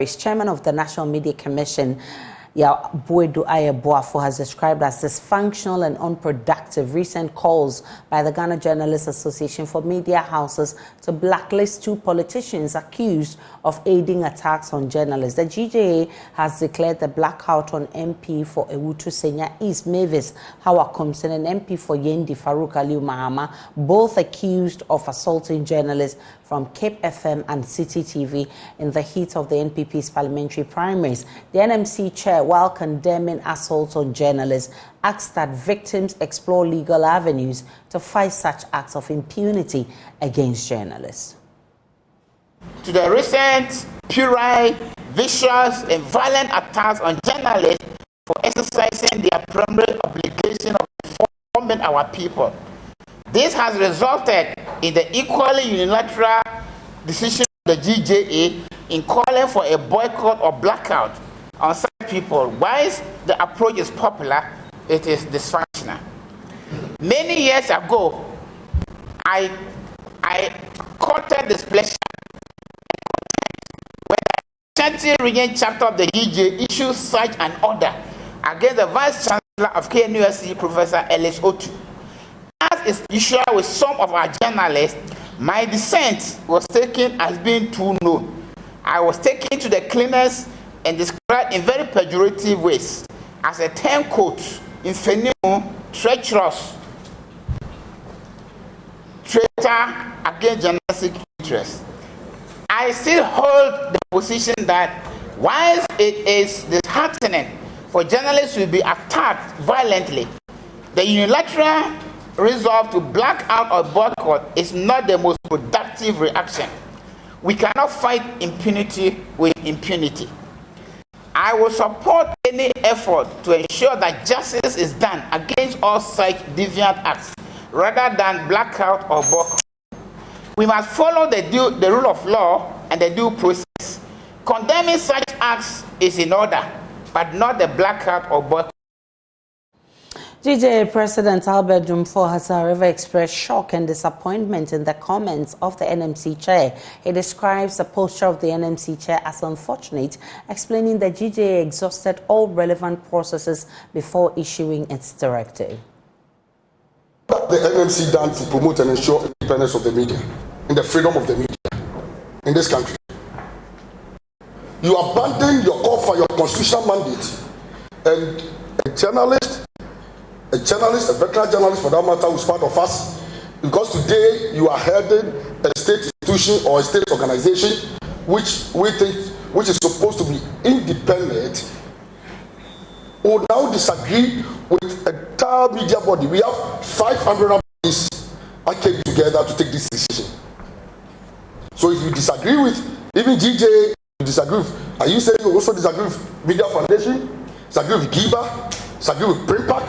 Chairman of the National Media Commission, Boedu Ayeboafo, has described as dysfunctional and unproductive recent calls by the Ghana Journalists Association for media houses to blacklist 2 politicians accused of aiding attacks on journalists. The GJA has declared the blackout on MP for Ewutu Senya East Mavis Hawakomsen and MP for Yendi Farouk Aliu Mahama, both accused of assaulting journalists from Cape FM and City TV in the heat of the NPP's parliamentary primaries. The NMC Chair, while condemning assaults on journalists, asked that victims explore legal avenues to fight such acts of impunity against journalists. To the recent puerile, vicious, and violent attacks on journalists for exercising their primary obligation of informing our people. This has resulted in the equally unilateral decision of the GJA in calling for a boycott or blackout on such people. Whilst the approach is popular, it is dysfunctional. Many years ago, I courted displeasure when the Ashanti Region chapter of the GJA issued such an order against the Vice Chancellor of KNUST, Professor Ellis Otu. As is usual with some of our journalists, my dissent was taken as being too known. I was taken to the cleaners and described in very pejorative ways as a turncoat, infernal, treacherous, traitor against journalistic interests. I still hold the position that whilst it is disheartening for journalists to be attacked violently, the unilateral resolve to black out or boycott is not the most productive reaction. We cannot fight impunity with impunity. I will support any effort to ensure that justice is done against all such deviant acts, rather than blackout or boycott. We must follow the rule of law and the due process. Condemning such acts is in order, but not the blackout or boycott. GJA President Albert Dumfo has, however, expressed shock and disappointment in the comments of the NMC Chair. He describes the posture of the NMC Chair as unfortunate, explaining that GJA exhausted all relevant processes before issuing its directive. What the NMC done to promote and ensure independence of the media and the freedom of the media in this country? You abandon your call for your constitutional mandate, and a journalist, a veteran journalist for that matter, who's part of us, because today you are heading a state institution or a state organization which is supposed to be independent, will now disagree with a entire media body. We have 500 bodies that came together to take this decision. So if you disagree with even GJA, you disagree with, are you saying you also disagree with Media Foundation, disagree with GIBA, disagree with Primpack?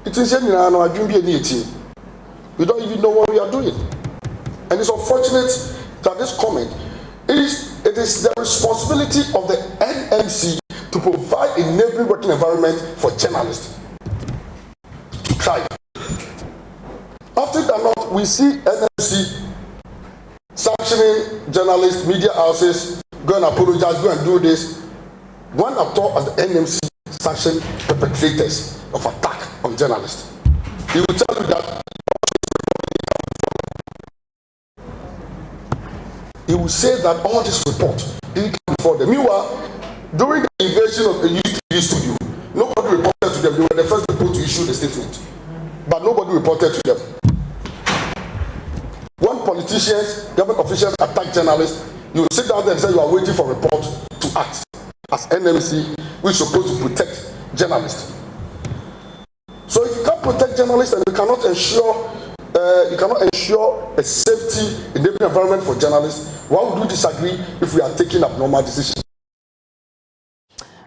It is we don't even know what we are doing. And it's unfortunate that this comment it is the responsibility of the NMC to provide a enabling working environment for journalists to thrive. After that, we see NMC sanctioning journalists, media houses, go and apologize, go and do this. One at all as the NMC sanction perpetrators of attack on journalists. He will tell you that he will say that all this report didn't come before them. Meanwhile, during the invasion of the UTV studio, nobody reported to them. They were the first people to issue the statement, but nobody reported to them. When politicians, government officials attack journalists, you will sit down there and say you are waiting for a report to act. As NMC, which is supposed to protect journalists. So if you can't protect journalists and you cannot ensure a safety enabling environment for journalists, why would we disagree if we are taking abnormal decisions?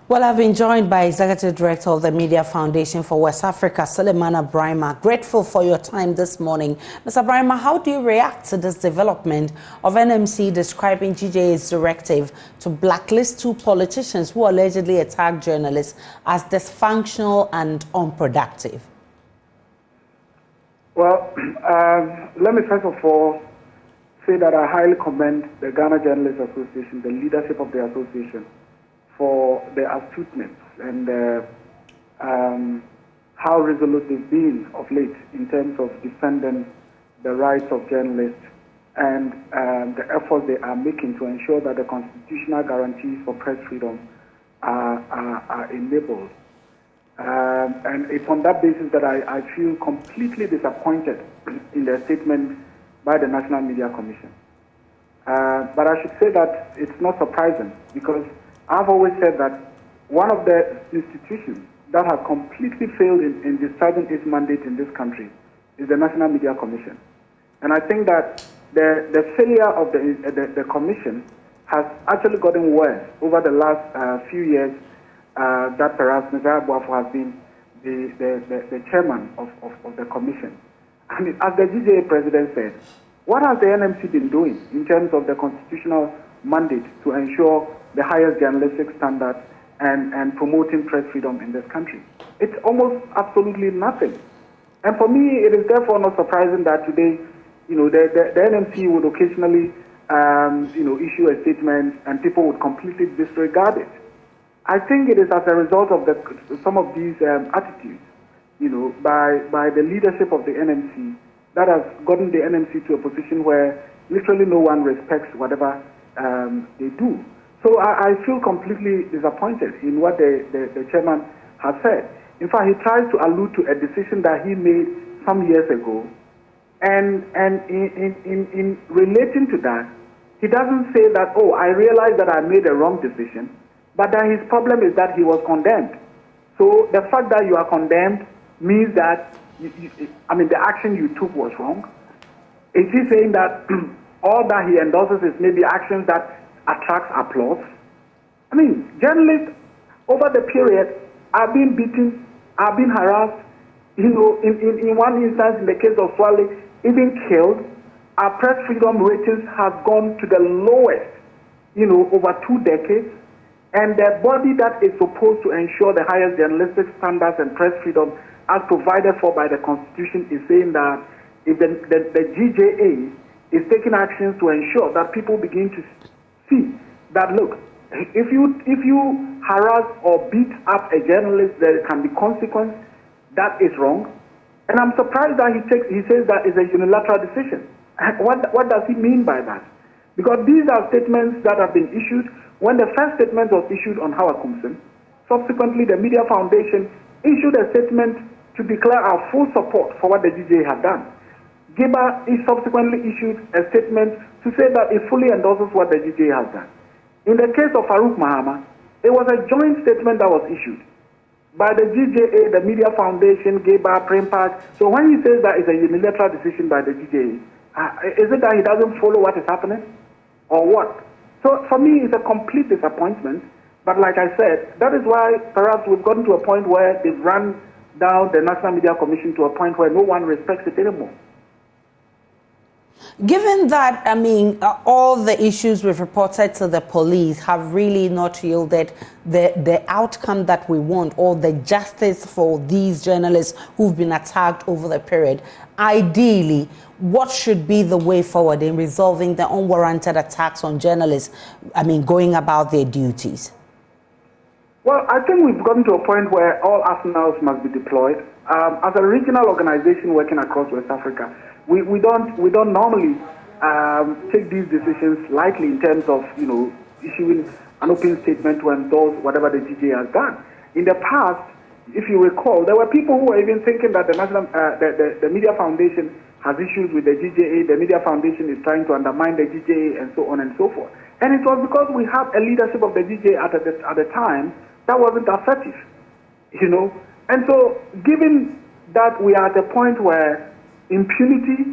Well, I've been joined by Executive Director of the Media Foundation for West Africa, Sman Brehze. Grateful for your time this morning. Mr. Brehze, how do you react to this development of NMC describing GJA's directive to blacklist 2 politicians who allegedly attacked journalists as dysfunctional and unproductive? Well, let me first of all say that I highly commend the Ghana Journalists Association, the leadership of the association, for their astuteness and how resolute they've been of late in terms of defending the rights of journalists and the efforts they are making to ensure that the constitutional guarantees for press freedom are enabled. And it's on that basis that I feel completely disappointed in the statement by the National Media Commission. But I should say that it's not surprising, because I've always said that one of the institutions that has completely failed in discharging its mandate in this country is the National Media Commission. And I think that the failure of the Commission has actually gotten worse over the last few years that perhaps Mr. Boafo has been the chairman of the Commission. I mean, as the GJA president said, what has the NMC been doing in terms of the constitutional mandate to ensure the highest journalistic standards and promoting press freedom in this country? It's almost absolutely nothing. And for me, it is therefore not surprising that today, the NMC would occasionally, issue a statement and people would completely disregard it. I think it is as a result of some of these attitudes, by the leadership of the NMC that has gotten the NMC to a position where literally no one respects whatever they do. So I feel completely disappointed in what the chairman has said. In fact, he tries to allude to a decision that he made some years ago, and in relating to that, he doesn't say that, oh, I realize that I made a wrong decision, but that his problem is that he was condemned. So the fact that you are condemned means that, the action you took was wrong. Is he saying that all that he endorses is maybe actions that attracts applause? I mean, journalists over the period are being beaten, are being harassed. In one instance, in the case of Swale, even killed. Our press freedom ratings have gone to the lowest, over 2 decades. And the body that is supposed to ensure the highest journalistic standards and press freedom as provided for by the Constitution is saying that if the GJA is taking actions to ensure that people begin to see that, look, if you harass or beat up a journalist, there can be consequence. That is wrong. And I'm surprised that he says that is a unilateral decision. What does he mean by that? Because these are statements that have been issued. When the first statement was issued on Howard Kumsin, subsequently the Media Foundation issued a statement to declare our full support for what the GJA had done. GJA subsequently issued a statement to say that it fully endorses what the GJA has done. In the case of Farouk Mahama, it was a joint statement that was issued by the GJA, the Media Foundation, GJA, Prem Park. So when he says that it's a unilateral decision by the GJA, is it that he doesn't follow what is happening? Or what? So for me, it's a complete disappointment. But like I said, that is why perhaps we've gotten to a point where they've run down the National Media Commission to a point where no one respects it anymore. Given that, all the issues we've reported to the police have really not yielded the outcome that we want, or the justice for these journalists who've been attacked over the period, ideally, what should be the way forward in resolving the unwarranted attacks on journalists, going about their duties? Well, I think we've gotten to a point where all arsenals must be deployed. As a regional organization working across West Africa, we don't normally take these decisions lightly in terms of issuing an open statement to endorse whatever the GJA has done. In the past, if you recall, there were people who were even thinking that the Media Foundation has issues with the GJA. The Media Foundation is trying to undermine the GJA and so on and so forth. And it was because we had a leadership of the GJA at the time that wasn't assertive, And so, given that we are at a point where impunity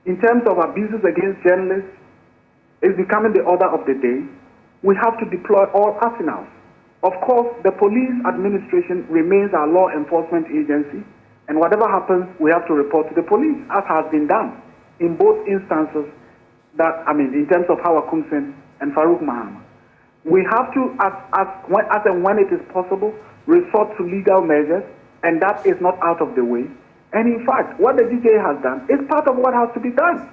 in terms of abuses against journalists is becoming the order of the day, we have to deploy all arsenals. Of course, the police administration remains our law enforcement agency, and whatever happens, we have to report to the police, as has been done in both instances in terms of Howard Kumsin and Farouk Mahama. We have to, as and when it is possible, resort to legal measures, and that is not out of the way. And in fact, what the GJA has done is part of what has to be done.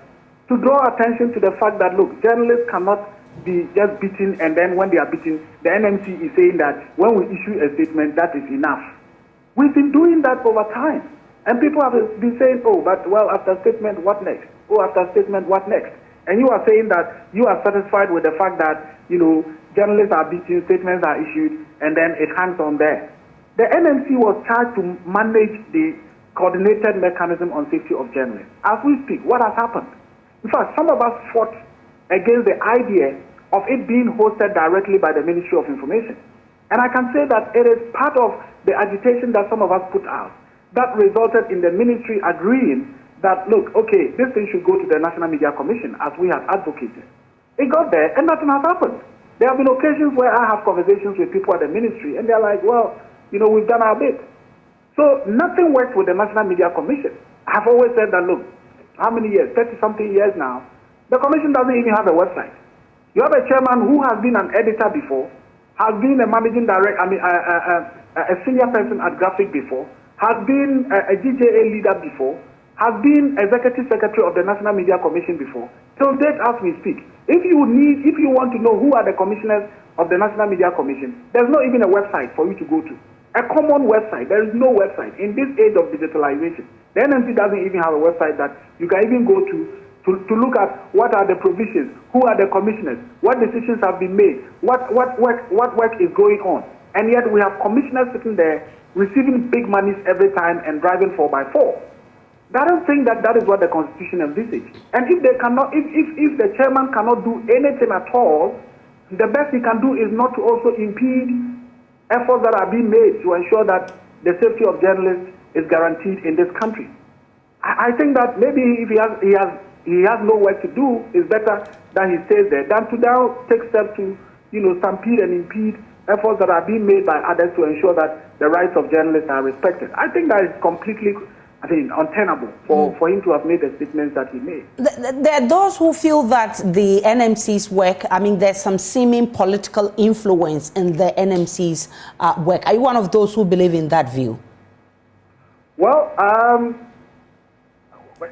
to draw attention to the fact that, look, journalists cannot be just beaten, and then when they are beaten, the NMC is saying that when we issue a statement, that is enough. We've been doing that over time. And people have been saying, oh, but well, after statement, what next? Oh, after statement, what next? And you are saying that you are satisfied with the fact that, journalists are beaten, statements are issued, and then it hangs on there. The NMC was charged to manage the coordinated mechanism on safety of journalists. As we speak, what has happened? In fact, some of us fought against the idea of it being hosted directly by the Ministry of Information. And I can say that it is part of the agitation that some of us put out that resulted in the ministry agreeing that, look, okay, this thing should go to the National Media Commission as we have advocated. It got there and nothing has happened. There have been occasions where I have conversations with people at the ministry and they're like, well, we've done our bit. So nothing works with the National Media Commission. I've always said that, look, how many years? 30-something years now. The commission doesn't even have a website. You have a chairman who has been an editor before, has been a managing director, a senior person at Graphic before, has been a GJA leader before, has been executive secretary of the National Media Commission before. Till date, as we speak, if you want to know who are the commissioners of the National Media Commission, there's not even a website for you to go to. A common website. There is no website. In this age of digitalization, the NMC doesn't even have a website that you can even go to look at what are the provisions, who are the commissioners, what decisions have been made, what work is going on. And yet we have commissioners sitting there receiving big monies every time and driving 4x4. I don't think that is what the Constitution envisages. And if they cannot, if the chairman cannot do anything at all, the best he can do is not to also impede efforts that are being made to ensure that the safety of journalists is guaranteed in this country. I think that maybe if he has no work to do, it's better that he stays there than to now take steps to, stampede and impede efforts that are being made by others to ensure that the rights of journalists are respected. I think that is completely, untenable for him to have made the statements that he made. There are those who feel that the NMC's work, there's some seeming political influence in the NMC's work. Are you one of those who believe in that view? Well,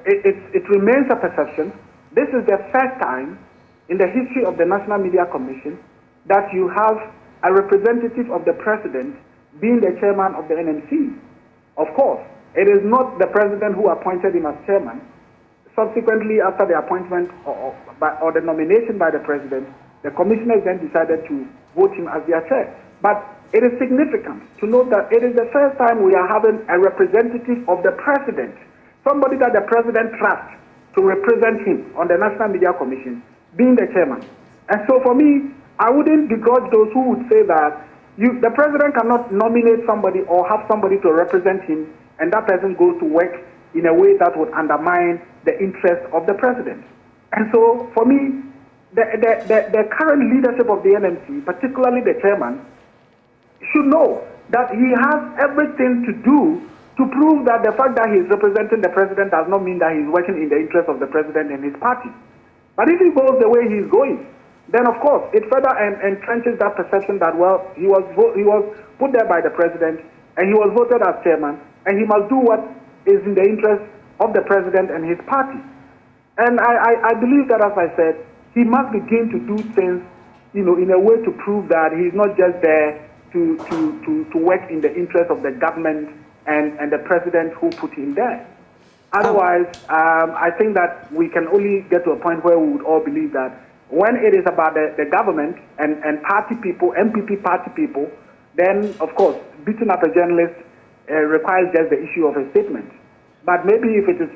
it remains a perception. This is the first time in the history of the National Media Commission that you have a representative of the president being the chairman of the NMC. Of course, it is not the president who appointed him as chairman. Subsequently, after the appointment or the nomination by the president, the commissioners then decided to vote him as their chair. But it is significant to note that it is the first time we are having a representative of the president, somebody that the president trusts to represent him on the National Media Commission, being the chairman. And so for me, I wouldn't begrudge those who would say that the president cannot nominate somebody or have somebody to represent him, and that person goes to work in a way that would undermine the interest of the president. And so for me, the current leadership of the NMC, particularly the chairman, should know that he has everything to do to prove that the fact that he is representing the president does not mean that he is working in the interest of the president and his party. But if he goes the way he is going, then of course it further entrenches that perception that, well, he was put there by the president and he was voted as chairman and he must do what is in the interest of the president and his party. And I believe that, as I said, he must begin to do things, in a way to prove that he's not just there to work in the interest of the government and the president who put him there. Otherwise, I think that we can only get to a point where we would all believe that when it is about the government and party people, MPP party people, then, of course, beating up a journalist requires just the issue of a statement. But maybe if it is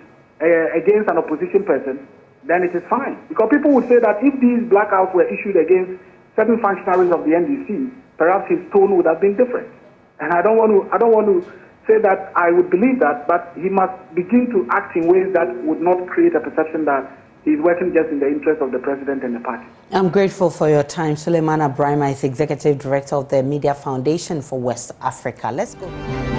against an opposition person, then it is fine. Because people would say that if these blackouts were issued against certain functionaries of the NDC, perhaps his tone would have been different. And I don't want to say that I would believe that, but he must begin to act in ways that would not create a perception that he's working just in the interest of the president and the party. I'm grateful for your time. Sman Brehze is Executive Director of the Media Foundation for West Africa. Let's go.